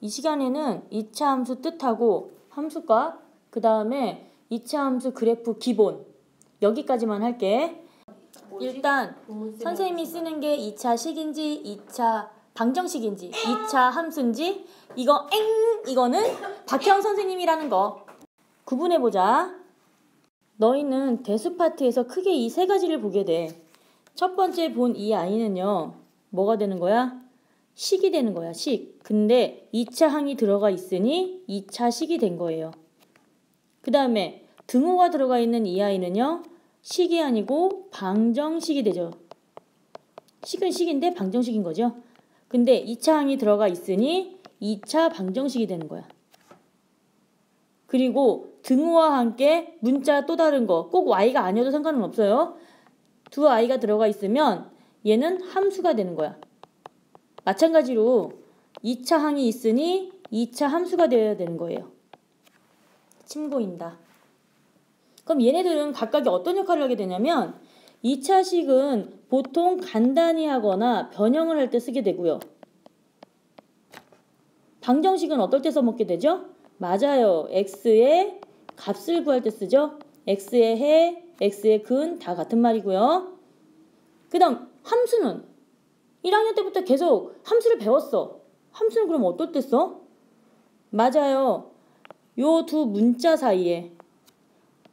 이 시간에는 2차 함수 뜻하고 함수값, 그 다음에 2차 함수 그래프 기본 여기까지만 할게. 일단 선생님이 쓰는 게 2차 식인지 2차 방정식인지 2차 함수인지 이거는 박형 선생님이라는 거 구분해보자. 너희는 대수 파트에서 크게 이 세 가지를 보게 돼. 첫 번째 본 이 아이는요, 뭐가 되는 거야? 식이 되는 거야, 식. 근데 2차 항이 들어가 있으니 2차 식이 된 거예요. 그 다음에 등호가 들어가 있는 이 아이는요, 식이 아니고 방정식이 되죠. 식은 식인데 방정식인 거죠. 근데 2차 항이 들어가 있으니 2차 방정식이 되는 거야. 그리고 등호와 함께 문자 또 다른 거, 꼭 y가 아니어도 상관은 없어요. 두 i가 들어가 있으면 얘는 함수가 되는 거야. 마찬가지로 2차 항이 있으니 2차 함수가 되어야 되는 거예요. 침고인다. 그럼 얘네들은 각각이 어떤 역할을 하게 되냐면 2차식은 보통 간단히 하거나 변형을 할 때 쓰게 되고요. 방정식은 어떨 때 써먹게 되죠? 맞아요. x의 값을 구할 때 쓰죠. x의 해, x의 근 다 같은 말이고요. 그 다음 함수는 1학년 때부터 계속 함수를 배웠어. 함수는 그럼 어떨 때 써? 맞아요. 요 두 문자 사이에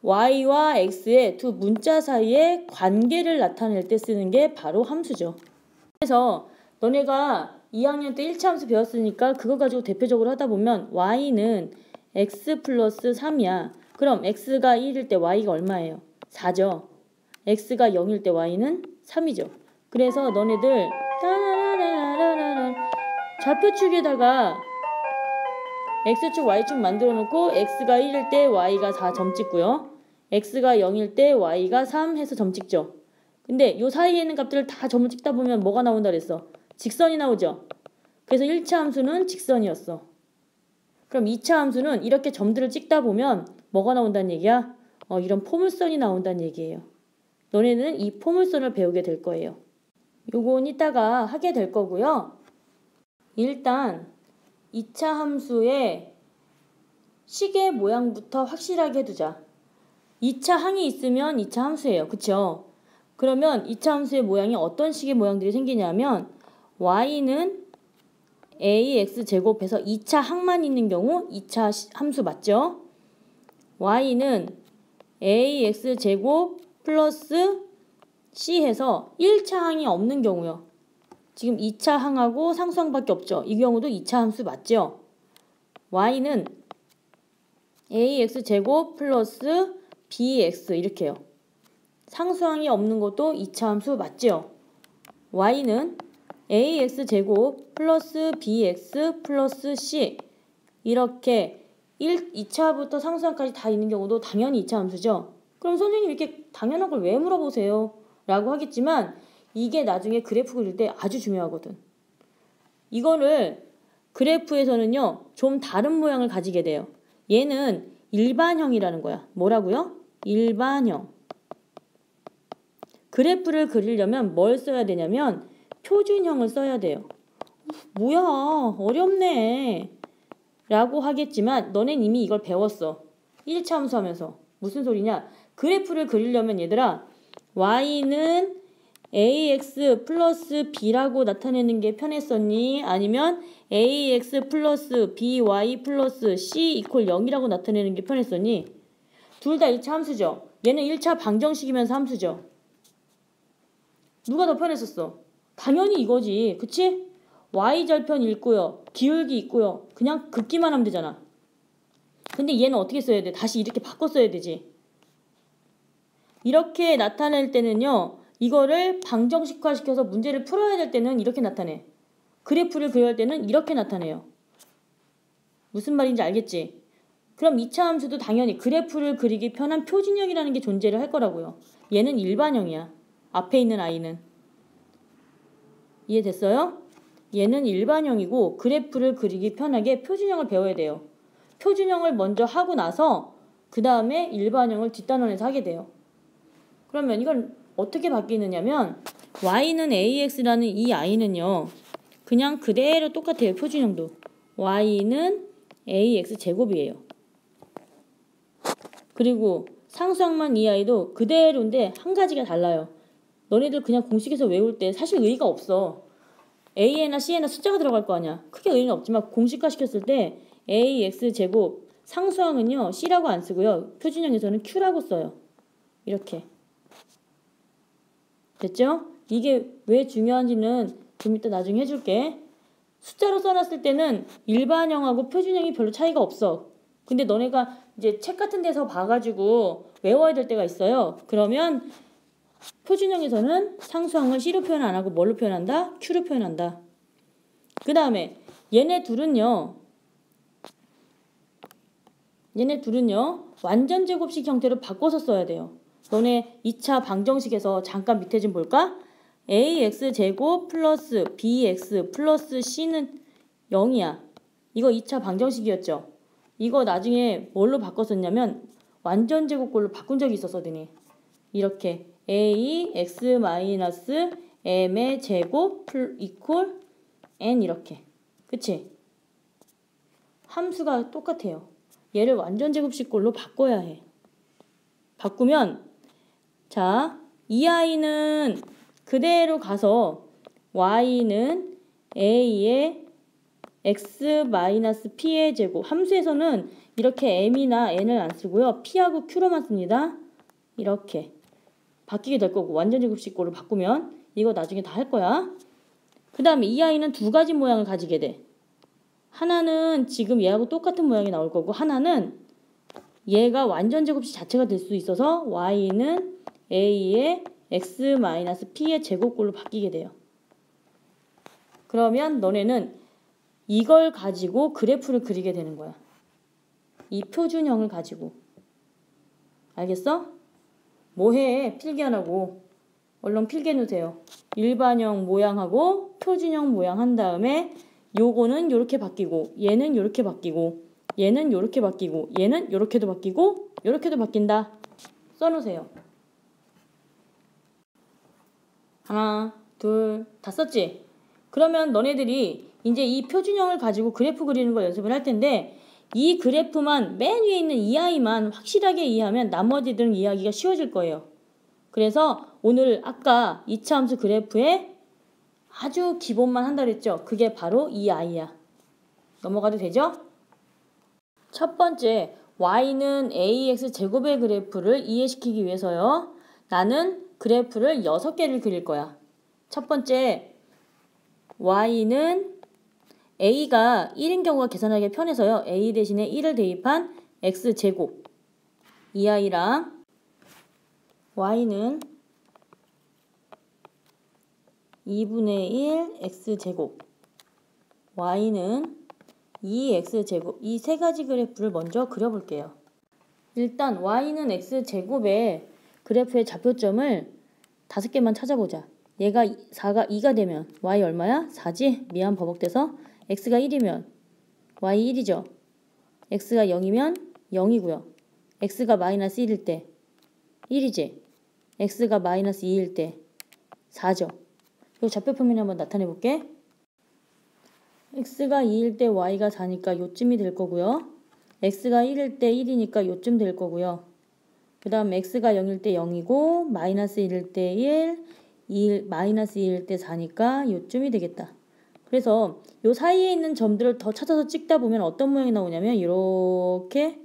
y와 x의 두 문자 사이의 관계를 나타낼 때 쓰는 게 바로 함수죠. 그래서 너네가 2학년 때 1차 함수 배웠으니까 그거 가지고 대표적으로 하다 보면 y는 x 플러스 3이야. 그럼 x가 1일 때 y가 얼마예요? 4죠. x가 0일 때 y는 3이죠. 그래서 너네들 좌표축에다가 x축, y축 만들어 놓고 x가 1일 때 y가 4 점 찍고요. x가 0일 때 y가 3 해서 점 찍죠. 근데 요 사이에 있는 값들을 다 점을 찍다 보면 뭐가 나온다 그랬어? 직선이 나오죠. 그래서 1차 함수는 직선이었어. 그럼 2차 함수는 이렇게 점들을 찍다 보면 뭐가 나온다는 얘기야? 이런 포물선이 나온다는 얘기예요. 너네는 이 포물선을 배우게 될 거예요. 요건 이따가 하게 될 거고요. 일단 2차 함수의 식의 모양부터 확실하게 해두자. 2차 항이 있으면 2차 함수예요. 그쵸? 그러면 2차 함수의 모양이 어떤 식의 모양들이 생기냐면 y는 ax 제곱해서 2차 항만 있는 경우 2차 함수 맞죠? y는 ax제곱 플러스 c 해서 1차 항이 없는 경우요. 지금 2차 항하고 상수항밖에 없죠. 이 경우도 2차 함수 맞죠? y는 ax제곱 플러스 bx 이렇게요. 상수항이 없는 것도 2차 함수 맞죠? y는 ax제곱 플러스 bx 플러스 c 이렇게 2차부터 상수항까지 다 있는 경우도 당연히 2차 함수죠. 그럼 선생님 이렇게 당연한 걸 왜 물어보세요? 라고 하겠지만 이게 나중에 그래프 그릴 때 아주 중요하거든. 이거를 그래프에서는요, 좀 다른 모양을 가지게 돼요. 얘는 일반형이라는 거야. 뭐라고요? 일반형. 그래프를 그리려면 뭘 써야 되냐면 표준형을 써야 돼요. 뭐야, 어렵네 라고 하겠지만 너넨 이미 이걸 배웠어. 1차 함수 하면서. 무슨 소리냐? 그래프를 그리려면 얘들아, y는 ax 플러스 b라고 나타내는 게 편했었니? 아니면 ax 플러스 by 플러스 c 이퀄 0이라고 나타내는 게 편했었니? 둘 다 1차 함수죠. 얘는 1차 방정식이면서 함수죠. 누가 더 편했었어? 당연히 이거지. 그치? y절편 있고요. 기울기 있고요. 그냥 긋기만 하면 되잖아. 근데 얘는 어떻게 써야 돼? 다시 이렇게 바꿔 써야 되지. 이렇게 나타낼 때는요, 이거를 방정식화시켜서 문제를 풀어야 될 때는 이렇게 나타내. 그래프를 그려야 때는 이렇게 나타내요. 무슨 말인지 알겠지? 그럼 2차 함수도 당연히 그래프를 그리기 편한 표준형이라는 게 존재를 할 거라고요. 얘는 일반형이야. 앞에 있는 i는. 이해됐어요? 얘는 일반형이고 그래프를 그리기 편하게 표준형을 배워야 돼요. 표준형을 먼저 하고 나서 그 다음에 일반형을 뒷단원에서 하게 돼요. 그러면 이건 어떻게 바뀌느냐면 y는 ax라는 이 i는요, 그냥 그대로 똑같아요. 표준형도. y는 ax 제곱이에요. 그리고 상수항만 이 아이도 그대로인데 한 가지가 달라요. 너네들 그냥 공식에서 외울 때 사실 의의가 없어. a에나 c에나 숫자가 들어갈 거 아니야. 크게 의의는 없지만 공식화 시켰을 때 ax 제곱 상수항은요 c라고 안 쓰고요. 표준형에서는 q라고 써요. 이렇게. 됐죠? 이게 왜 중요한지는 좀 이따 나중에 해줄게. 숫자로 써놨을 때는 일반형하고 표준형이 별로 차이가 없어. 근데 너네가 이제 책 같은 데서 봐가지고 외워야 될 때가 있어요. 그러면 표준형에서는 상수항을 C로 표현 안 하고 뭘로 표현한다? Q로 표현한다. 그 다음에 얘네 둘은요 완전 제곱식 형태로 바꿔서 써야 돼요. 너네 2차 방정식에서 잠깐 밑에 좀 볼까? ax 제곱 플러스 bx 플러스 c는 0이야. 이거 2차 방정식이었죠. 이거 나중에 뭘로 바꿨었냐면 완전 제곱꼴로 바꾼 적이 있었거든요. 이렇게 ax 마이너스 m의 제곱 이퀄 n 이렇게. 그치? 함수가 똑같아요. 얘를 완전 제곱식꼴로 바꿔야 해. 바꾸면 자, 이 아이는 그대로 가서 y는 a의 x-p의 제곱. 함수에서는 이렇게 m이나 n을 안 쓰고요. p하고 q로만 씁니다. 이렇게 바뀌게 될 거고 완전 제곱식꼴로 바꾸면 이거 나중에 다 할 거야. 그 다음에 이 아이는 두 가지 모양을 가지게 돼. 하나는 지금 얘하고 똑같은 모양이 나올 거고 하나는 얘가 완전 제곱식 자체가 될 수 있어서 y는 a의 x-p의 제곱꼴로 바뀌게 돼요. 그러면 너네는 이걸 가지고 그래프를 그리게 되는 거야. 이 표준형을 가지고. 알겠어? 뭐해? 필기 안 하고. 얼른 필기해 놓으세요. 일반형 모양하고 표준형 모양 한 다음에 요거는 요렇게 바뀌고 얘는 요렇게 바뀌고 얘는 요렇게 바뀌고 얘는 요렇게도 바뀌고 요렇게도 바뀐다. 써놓으세요. 하나, 둘, 다 썼지? 그러면 너네들이 이제 이 표준형을 가지고 그래프 그리는 걸 연습을 할 텐데 이 그래프만 맨 위에 있는 이 아이만 확실하게 이해하면 나머지들은 이해하기가 쉬워질 거예요. 그래서 오늘 아까 2차 함수 그래프에 아주 기본만 한다 그랬죠? 그게 바로 이 아이야. 넘어가도 되죠? 첫 번째, y는 ax 제곱의 그래프를 이해시키기 위해서요. 나는 그래프를 6개를 그릴 거야. 첫 번째, y는 a가 1인 경우가 계산하기 편해서요. a 대신에 1을 대입한 x제곱. 이 아이랑 y는 2분의 1 x제곱. y는 2x제곱. 이 세 가지 그래프를 먼저 그려볼게요. 일단 y는 x제곱의 그래프의 좌표점을 5개만 찾아보자. 얘가 4가 2가 되면 y 얼마야? 4지? 미안 버벅대서 x가 1이면 y 1이죠. x가 0이면 0이고요. x가 마이너스 1일 때 1이지. x가 마이너스 2일 때 4죠. 이 좌표표면에 한번 나타내 볼게. x가 2일 때 y가 4니까 요쯤이 될 거고요. x가 1일 때 1이니까 요쯤 될 거고요. 그 다음 x가 0일 때 0이고 마이너스 1일 때 1, 마이너스 2일 때 4니까 요쯤이 되겠다. 그래서 요 사이에 있는 점들을 더 찾아서 찍다 보면 어떤 모양이 나오냐면 이렇게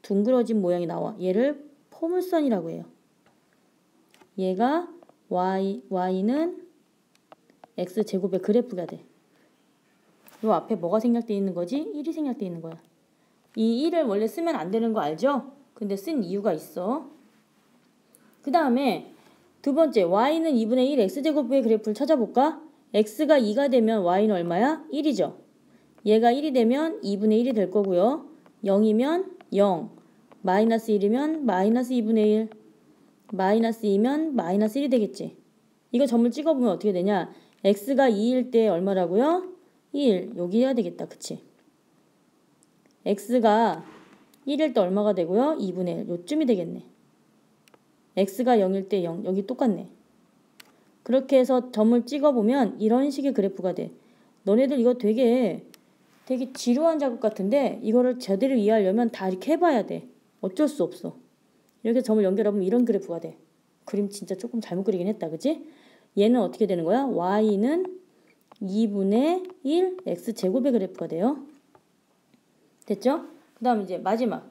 둥그러진 모양이 나와. 얘를 포물선이라고 해요. 얘가 y는 x제곱의 그래프가 돼. 요 앞에 뭐가 생략되어 있는 거지? 1이 생략되어 있는 거야. 이 1을 원래 쓰면 안 되는 거 알죠? 근데 쓴 이유가 있어. 그 다음에 두 번째, y는 2분의 1 x제곱의 그래프를 찾아볼까? x가 2가 되면 y는 얼마야? 1이죠. 얘가 1이 되면 2분의 1이 될 거고요. 0이면 0, 마이너스 1이면 마이너스 2분의 1, 마이너스 2면 마이너스 1이 되겠지. 이거 점을 찍어보면 어떻게 되냐? x가 2일 때 얼마라고요? 1, 여기 해야 되겠다. 그치? x가 1일 때 얼마가 되고요? 2분의 1, 요쯤이 되겠네. x가 0일 때 0, 여기 똑같네. 그렇게 해서 점을 찍어보면 이런 식의 그래프가 돼. 너네들 이거 되게 되게 지루한 작업 같은데 이거를 제대로 이해하려면 다 이렇게 해봐야 돼. 어쩔 수 없어. 이렇게 점을 연결하면 이런 그래프가 돼. 그림 진짜 조금 잘못 그리긴 했다. 그치? 얘는 어떻게 되는 거야? y는 2분의 1 x제곱의 그래프가 돼요. 됐죠? 그 다음 이제 마지막.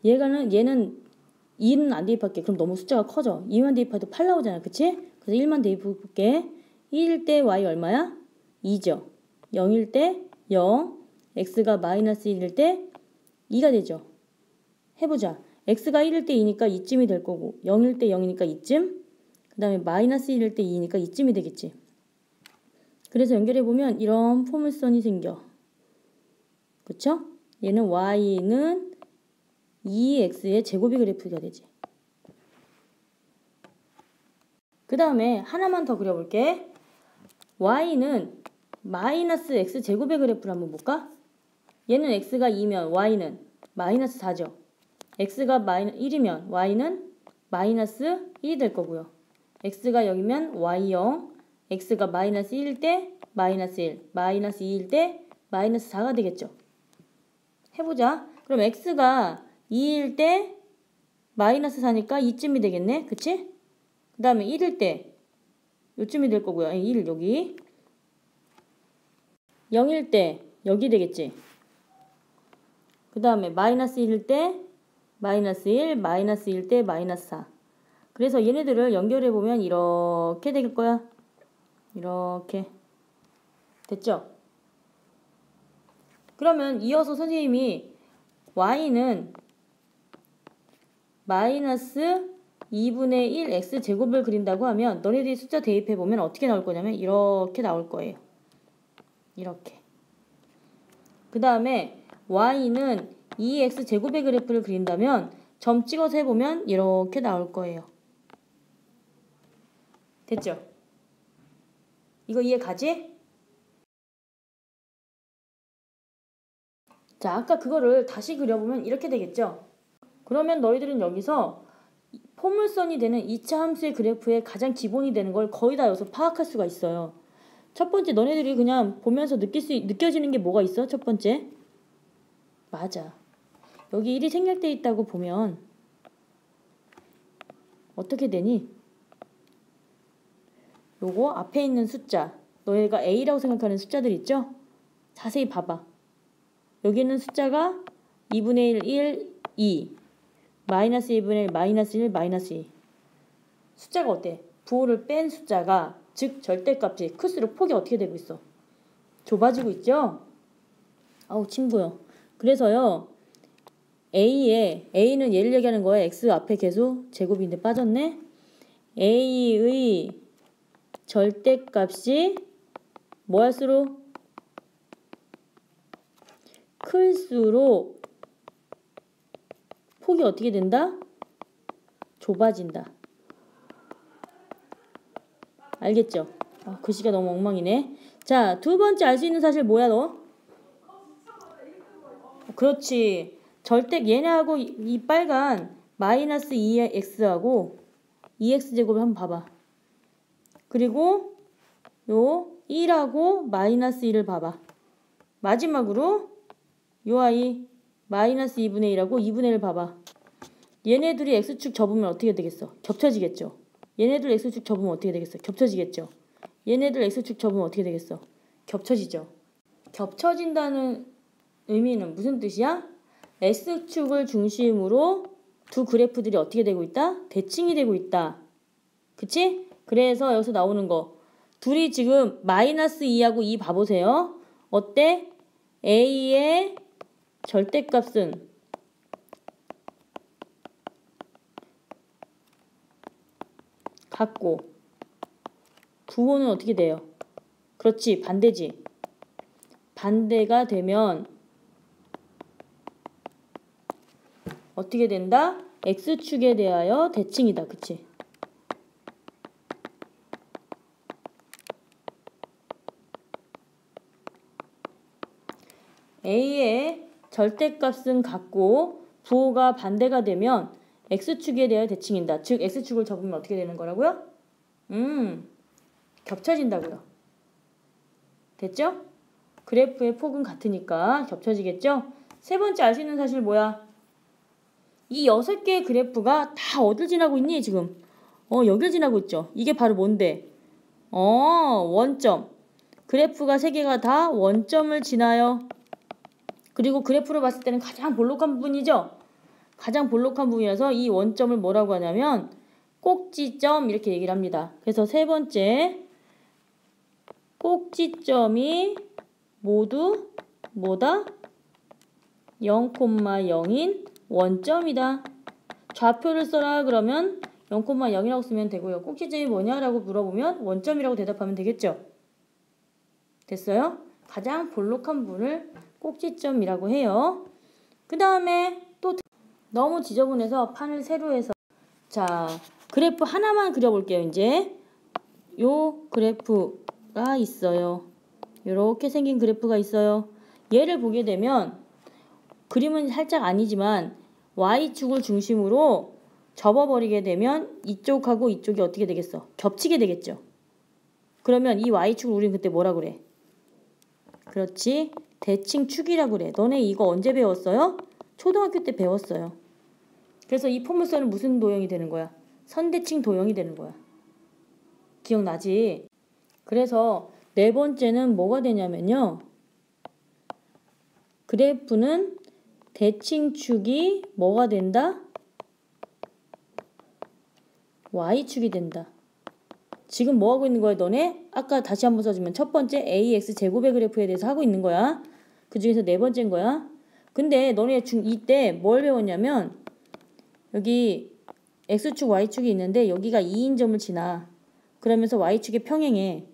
얘는 2는 안 대입할게. 그럼 너무 숫자가 커져. 2만 대입해도 8 나오잖아. 그치? 그래서 1만 대입해볼게. 1일 때 y 얼마야? 2죠. 0일 때 0. x가 마이너스 1일 때 2가 되죠. 해보자. x가 1일 때 2니까 2쯤이 될 거고 0일 때 0이니까 2쯤. 그 다음에 마이너스 1일 때 2니까 2쯤이 되겠지. 그래서 연결해보면 이런 포물선이 생겨. 그쵸? 얘는 y는 2x의 제곱이 그래프가 되지. 그 다음에 하나만 더 그려볼게. y는 마이너스 x제곱의 그래프를 한번 볼까? 얘는 x가 2면 y는 마이너스 4죠. x가 1이면 y는 마이너스 1이 될 거고요. x가 0이면 y0, x가 마이너스 1일 때 마이너스 1, 마이너스 2일 때 마이너스 4가 되겠죠. 해보자. 그럼 x가 2일 때 마이너스 4니까 2쯤이 되겠네. 그치? 그 다음에 1일 때 요쯤이 될 거고요. 1 여기. 0일 때 여기 되겠지. 그 다음에 마이너스 1일 때 마이너스 1, 마이너스 1일 때 마이너스 4. 그래서 얘네들을 연결해보면 이렇게 될 거야. 이렇게. 됐죠? 그러면 이어서 선생님이 y는 마이너스 2분의 1 x제곱을 그린다고 하면 너네들이 숫자 대입해보면 어떻게 나올 거냐면 이렇게 나올 거예요. 이렇게. 그 다음에 y는 2x제곱의 그래프를 그린다면 점 찍어서 해보면 이렇게 나올 거예요. 됐죠? 이거 이해 가지? 자, 아까 그거를 다시 그려보면 이렇게 되겠죠? 그러면 너희들은 여기서 포물선이 되는 2차 함수의 그래프의 가장 기본이 되는 걸 거의 다 여기서 파악할 수가 있어요. 첫 번째 너네들이 그냥 보면서 느껴지는 게 뭐가 있어? 첫 번째. 맞아. 여기 1이 생략되어 있다고 보면 어떻게 되니? 요거 앞에 있는 숫자, 너희가 A라고 생각하는 숫자들 있죠? 자세히 봐봐. 여기는 숫자가 2분의 1, 1, 2, 마이너스 2분의 1, 마이너스 1, 마이너스 2. 숫자가 어때? 부호를 뺀 숫자가, 즉 절대값이 클수록 폭이 어떻게 되고 있어? 좁아지고 있죠? 아우 침 부여. 그래서요, A는 얘를 얘기하는 거야. X 앞에 계수 제곱인데 빠졌네. A의 절대값이 뭐 할수록? 클수록 폭이 어떻게 된다? 좁아진다. 알겠죠? 글씨가 너무 엉망이네. 자, 두 번째 알 수 있는 사실 뭐야 너? 그렇지. 얘네하고 이 빨간 마이너스 2x하고 2x제곱을 한번 봐봐. 그리고 요 1하고 마이너스 1을 봐봐. 마지막으로 요 아이 마이너스 2분의 1하고 2분의 1 봐봐. 얘네들이 x축 접으면 어떻게 되겠어? 겹쳐지겠죠. 얘네들 x축 접으면 어떻게 되겠어? 겹쳐지겠죠. 얘네들 x축 접으면 어떻게 되겠어? 겹쳐지죠. 겹쳐진다는 의미는 무슨 뜻이야? S축을 중심으로 두 그래프들이 어떻게 되고 있다? 대칭이 되고 있다. 그치? 그래서 여기서 나오는 거. 둘이 지금 마이너스 2하고 2 봐보세요. 어때? A의 절대값은 같고 부호는 어떻게 돼요? 그렇지, 반대지. 반대가 되면 어떻게 된다? X축에 대하여 대칭이다. 그치? A의 절대값은 같고 부호가 반대가 되면 X축에 대하여 대칭인다. 즉 X축을 접으면 어떻게 되는 거라고요? 겹쳐진다고요. 됐죠? 그래프의 폭은 같으니까 겹쳐지겠죠? 세 번째 알 수 있는 사실 뭐야? 이 6개의 그래프가 다 어딜 지나고 있니 지금? 여길 지나고 있죠. 이게 바로 뭔데? 원점. 그래프가 3개가 다 원점을 지나요. 그리고 그래프를 봤을 때는 가장 볼록한 부분이죠? 가장 볼록한 부분이라서 이 원점을 뭐라고 하냐면 꼭지점 이렇게 얘기를 합니다. 그래서 세 번째 꼭지점이 모두 뭐다? 0,0인 원점이다. 좌표를 써라 그러면 0,0이라고 쓰면 되고요. 꼭지점이 뭐냐라고 물어보면 원점이라고 대답하면 되겠죠. 됐어요? 가장 볼록한 부분을 꼭지점이라고 해요. 그 다음에 또 너무 지저분해서 판을 세로 해서 자 그래프 하나만 그려볼게요. 이제 요 그래프가 있어요. 이렇게 생긴 그래프가 있어요. 얘를 보게 되면 그림은 살짝 아니지만 Y축을 중심으로 접어버리게 되면 이쪽하고 이쪽이 어떻게 되겠어? 겹치게 되겠죠. 그러면 이 Y축을 우리는 그때 뭐라 그래? 그렇지. 대칭축이라고 그래. 너네 이거 언제 배웠어요? 초등학교 때 배웠어요. 그래서 이 포물선은 무슨 도형이 되는 거야? 선대칭 도형이 되는 거야. 기억나지? 그래서 네 번째는 뭐가 되냐면요. 그래프는 대칭축이 뭐가 된다? Y축이 된다. 지금 뭐 하고 있는 거야 너네? 아까 다시 한번 써주면 첫 번째 AX 제곱의 그래프에 대해서 하고 있는 거야. 그 중에서 네 번째인 거야. 근데 너네 중2 때 뭘 배웠냐면 여기 X축 Y축이 있는데 여기가 2인 점을 지나. 그러면서 Y축에 평행해.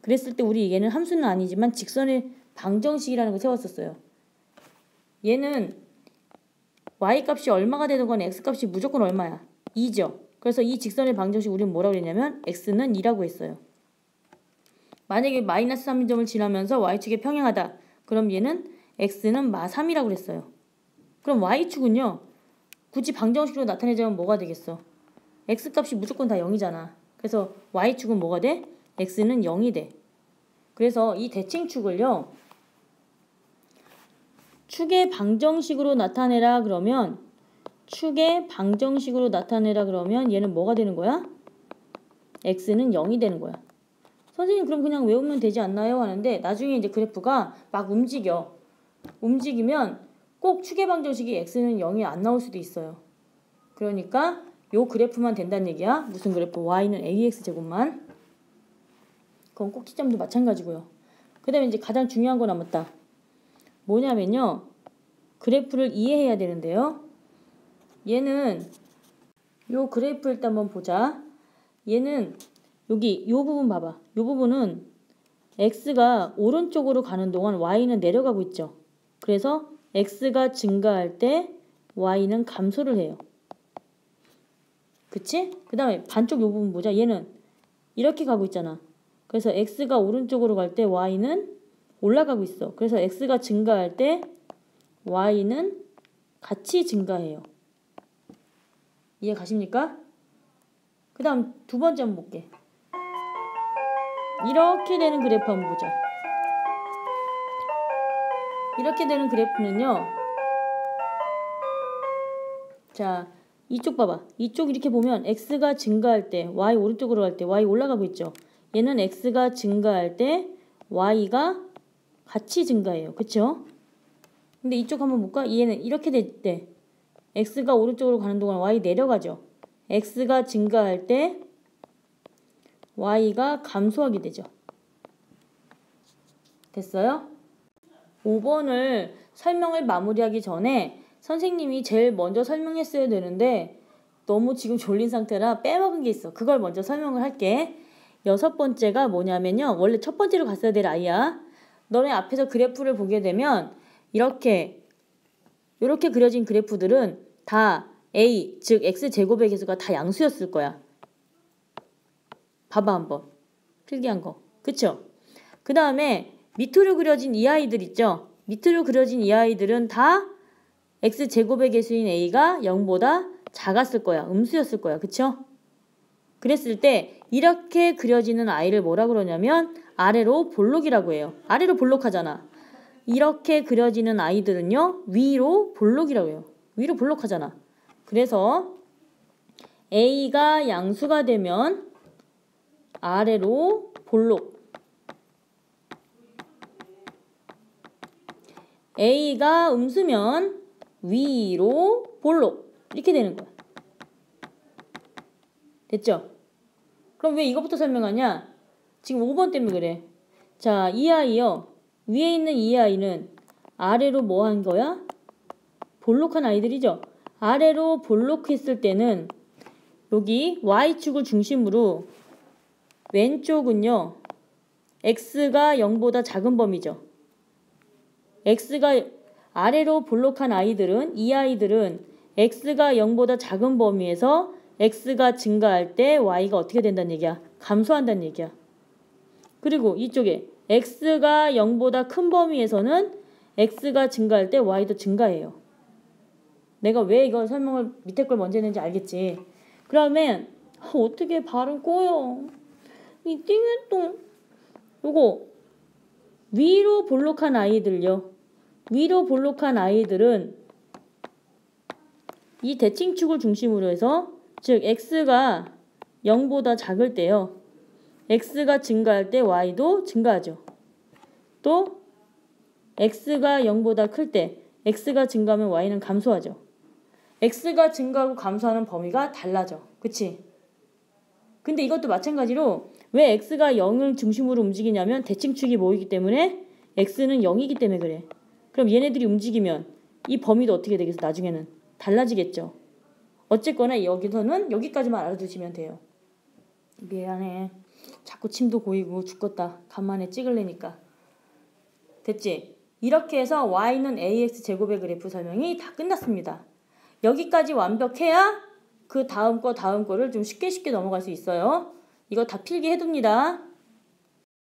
그랬을 때 우리 얘는 함수는 아니지만 직선의 방정식이라는 걸 세웠었어요. 얘는 Y값이 얼마가 되는 건 X값이 무조건 얼마야? 2죠. 그래서 이 직선의 방정식 우리는 뭐라고 했냐면 X는 2라고 했어요. 만약에 마이너스 3점을 지나면서 Y축에 평행하다. 그럼 얘는 X는 마3이라고 그랬어요. 그럼 Y축은요. 굳이 방정식으로 나타내자면 뭐가 되겠어? X값이 무조건 다 0이잖아. 그래서 Y축은 뭐가 돼? X는 0이 돼. 그래서 이 대칭축을요. 축의 방정식으로 나타내라 그러면 축의 방정식으로 나타내라 그러면 얘는 뭐가 되는 거야? X는 0이 되는 거야. 선생님 그럼 그냥 외우면 되지 않나요? 하는데 나중에 이제 그래프가 막 움직여. 움직이면 꼭 축의 방정식이 X는 0이 안 나올 수도 있어요. 그러니까 요 그래프만 된다는 얘기야. 무슨 그래프? Y는 AX 제곱만. 그건 꼭지점도 마찬가지고요. 그 다음에 이제 가장 중요한 거 남았다. 뭐냐면요. 그래프를 이해해야 되는데요. 얘는 요 그래프 일단 한번 보자. 얘는 여기 요 부분 봐봐. 요 부분은 X가 오른쪽으로 가는 동안 Y는 내려가고 있죠. 그래서 X가 증가할 때 Y는 감소를 해요. 그치? 그 다음에 반쪽 요 부분 보자. 얘는 이렇게 가고 있잖아. 그래서 X가 오른쪽으로 갈 때 Y는 올라가고 있어. 그래서 X가 증가할 때 Y는 같이 증가해요. 이해 가십니까? 그 다음 두 번째 한번 볼게. 이렇게 되는 그래프 한번 보자. 이렇게 되는 그래프는요. 자, 이쪽 봐봐. 이쪽 이렇게 보면 X가 증가할 때 Y 오른쪽으로 갈 때 Y 올라가고 있죠. 얘는 X가 증가할 때 Y가 같이 증가해요. 그쵸? 근데 이쪽 한번 볼까? 얘는 이렇게 될 때 X가 오른쪽으로 가는 동안 Y 내려가죠. X가 증가할 때 Y가 감소하게 되죠. 됐어요? 5번을 설명을 마무리하기 전에 선생님이 제일 먼저 설명했어야 되는데 너무 지금 졸린 상태라 빼먹은 게 있어. 그걸 먼저 설명을 할게. 6번째가 뭐냐면요. 원래 첫 번째로 갔어야 될 아이야. 너네 앞에서 그래프를 보게 되면 이렇게 그려진 그래프들은 다 A, 즉 X제곱의 개수가 다 양수였을 거야. 봐봐 한번. 필기한 거. 그쵸? 그 다음에 밑으로 그려진 이 아이들 있죠? 밑으로 그려진 이 아이들은 다 X제곱의 개수인 A가 0보다 작았을 거야. 음수였을 거야. 그쵸? 그랬을 때 이렇게 그려지는 아이를 뭐라 그러냐면 아래로 볼록이라고 해요. 아래로 볼록하잖아. 이렇게 그려지는 아이들은요. 위로 볼록이라고 해요. 위로 볼록하잖아. 그래서 A가 양수가 되면 아래로 볼록. A가 음수면 위로 볼록. 이렇게 되는 거야. 됐죠? 그럼 왜 이것부터 설명하냐? 지금 5번 때문에 그래. 자, 이 아이요. 위에 있는 이 아이는 아래로 뭐 한 거야? 볼록한 아이들이죠? 아래로 볼록했을 때는 여기 Y축을 중심으로 왼쪽은요. X가 0보다 작은 범위죠. X가 아래로 볼록한 아이들은 이 아이들은 X가 0보다 작은 범위에서 X가 증가할 때 Y가 어떻게 된다는 얘기야? 감소한다는 얘기야. 그리고 이쪽에 X가 0보다 큰 범위에서는 X가 증가할 때 Y도 증가해요. 내가 왜 이거 설명을 밑에 걸 먼저 했는지 알겠지? 그러면 어떻게 발음 꼬여? 이 띵했동. 요거 위로 볼록한 아이들요. 위로 볼록한 아이들은 이 대칭축을 중심으로 해서 즉 X가 0보다 작을 때요. X가 증가할 때 Y도 증가하죠. 또 X가 0보다 클 때 X가 증가하면 Y는 감소하죠. X가 증가하고 감소하는 범위가 달라져. 그치? 근데 이것도 마찬가지로 왜 X가 0을 중심으로 움직이냐면 대칭축이 모이기 때문에 X는 0이기 때문에 그래. 그럼 얘네들이 움직이면 이 범위도 어떻게 되겠어? 나중에는 달라지겠죠. 어쨌거나 여기서는 여기까지만 알아두시면 돼요. 미안해. 자꾸 침도 고이고 죽겠다. 간만에 찍으려니까. 됐지? 이렇게 해서 Y는 AX 제곱의 그래프 설명이 다 끝났습니다. 여기까지 완벽해야 그 다음 거를 좀 쉽게 넘어갈 수 있어요. 이거 다 필기해둡니다.